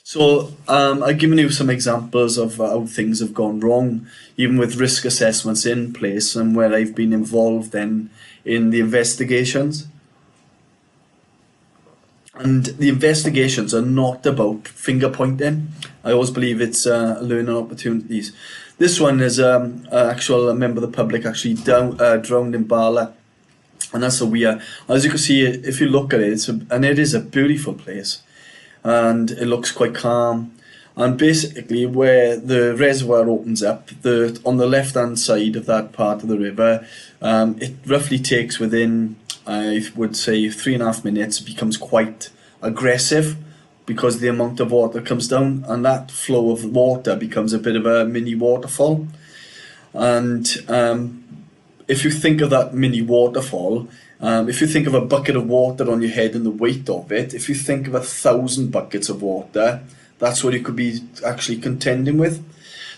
So I've given you some examples of how things have gone wrong, even with risk assessments in place and where I've been involved in the investigations. And the investigations are not about finger pointing. I always believe it's learning opportunities. This one is an actual member of the public actually drowned in Bala, and that's a weir. As you can see, if you look at it, and it is a beautiful place, and it looks quite calm. And basically, where the reservoir opens up, on the left-hand side of that part of the river, it roughly takes within, I would say, 3.5 minutes. It becomes quite aggressive because the amount of water comes down, and that flow of water becomes a bit of a mini waterfall. And if you think of that mini waterfall, if you think of a bucket of water on your head and the weight of it, if you think of 1,000 buckets of water, that's what you could be actually contending with.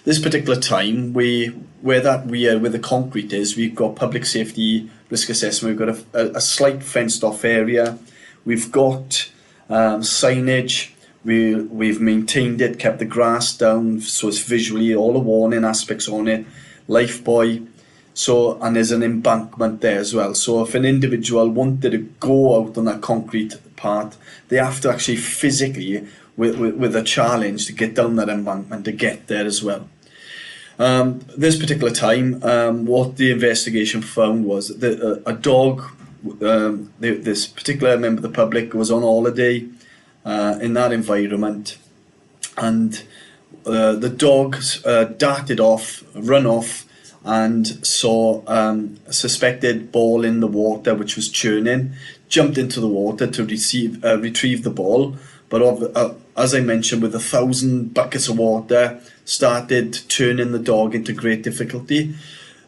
This particular time, where the concrete is, we've got public safety risk assessment, we've got a slight fenced off area, we've got signage, we've maintained it, kept the grass down, so it's visually all the warning aspects on it, life buoy. So, and there's an embankment there as well. So if an individual wanted to go out on that concrete part, they have to actually physically, with a challenge, to get down that embankment to get there as well. This particular time, what the investigation found was that a dog, this particular member of the public was on holiday in that environment, and the dog darted off, run off, and saw a suspected ball in the water which was churning, jumped into the water to retrieve the ball, but as I mentioned, with 1,000 buckets of water, started turning the dog into great difficulty,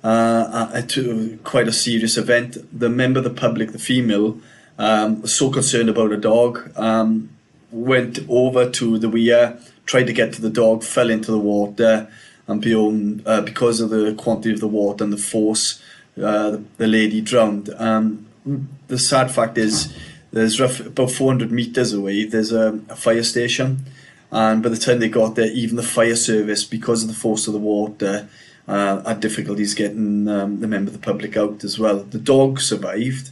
to quite a serious event. The member of the public, the female, was so concerned about the dog, went over to the weir, tried to get to the dog, fell into the water, and because of the quantity of the water and the force, the lady drowned. The sad fact is, there's roughly about 400 metres away, there's a fire station, and by the time they got there, even the fire service, because of the force of the water, had difficulties getting the member of the public out as well. The dog survived,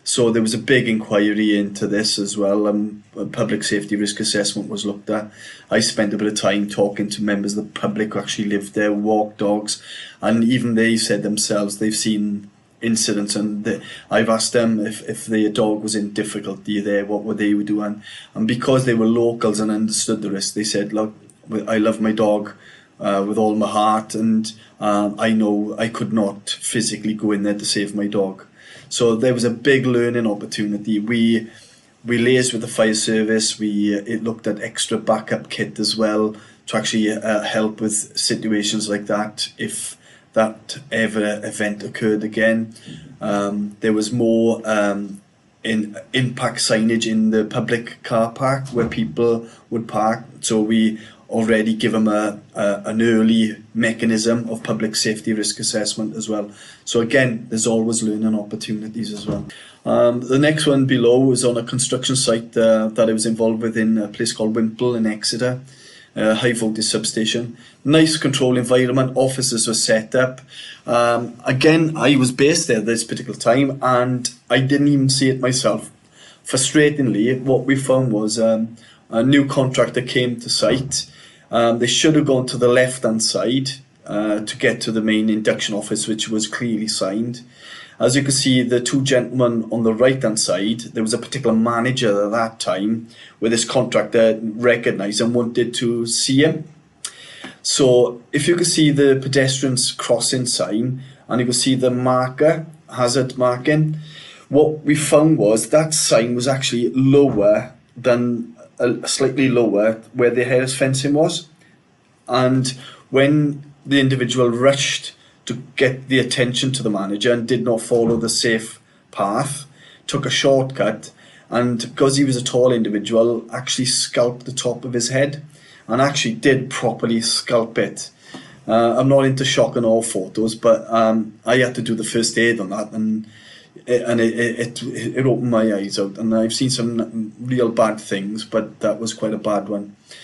so there was a big inquiry into this as well. A public safety risk assessment was looked at. I spent a bit of time talking to members of the public who actually lived there, walk dogs, and even they said themselves they've seen incidents, and I've asked them if their dog was in difficulty there, what would they do, and because they were locals and understood the risk, they said, look, I love my dog with all my heart, and I know I could not physically go in there to save my dog. So there was a big learning opportunity. We liaised with the fire service. It looked at extra backup kit as well to actually help with situations like that if that event occurred again. There was more impact signage in the public car park where people would park, so we already give them an early mechanism of public safety risk assessment as well. So again, there's always learning opportunities as well. The next one below is on a construction site that I was involved with in a place called Wimple in Exeter, high voltage substation. Nice control environment, offices were set up. Again, I was based there this particular time and I didn't even see it myself. Frustratingly, what we found was a new contractor came to site. They should have gone to the left-hand side to get to the main induction office, which was clearly signed. As you can see, the two gentlemen on the right-hand side, there was a particular manager at that time where this contractor recognised and wanted to see him. So if you can see the pedestrians crossing sign, and you can see the marker, hazard marking, what we found was that sign was actually lower than, slightly lower where the hair's fencing was. And when the individual rushed to get the attention to the manager and did not follow the safe path, took a shortcut, and because he was a tall individual, actually scalped the top of his head, and actually did properly scalp it. I'm not into shock and awe photos, but I had to do the first aid on that, and it opened my eyes out, and I've seen some real bad things, but that was quite a bad one.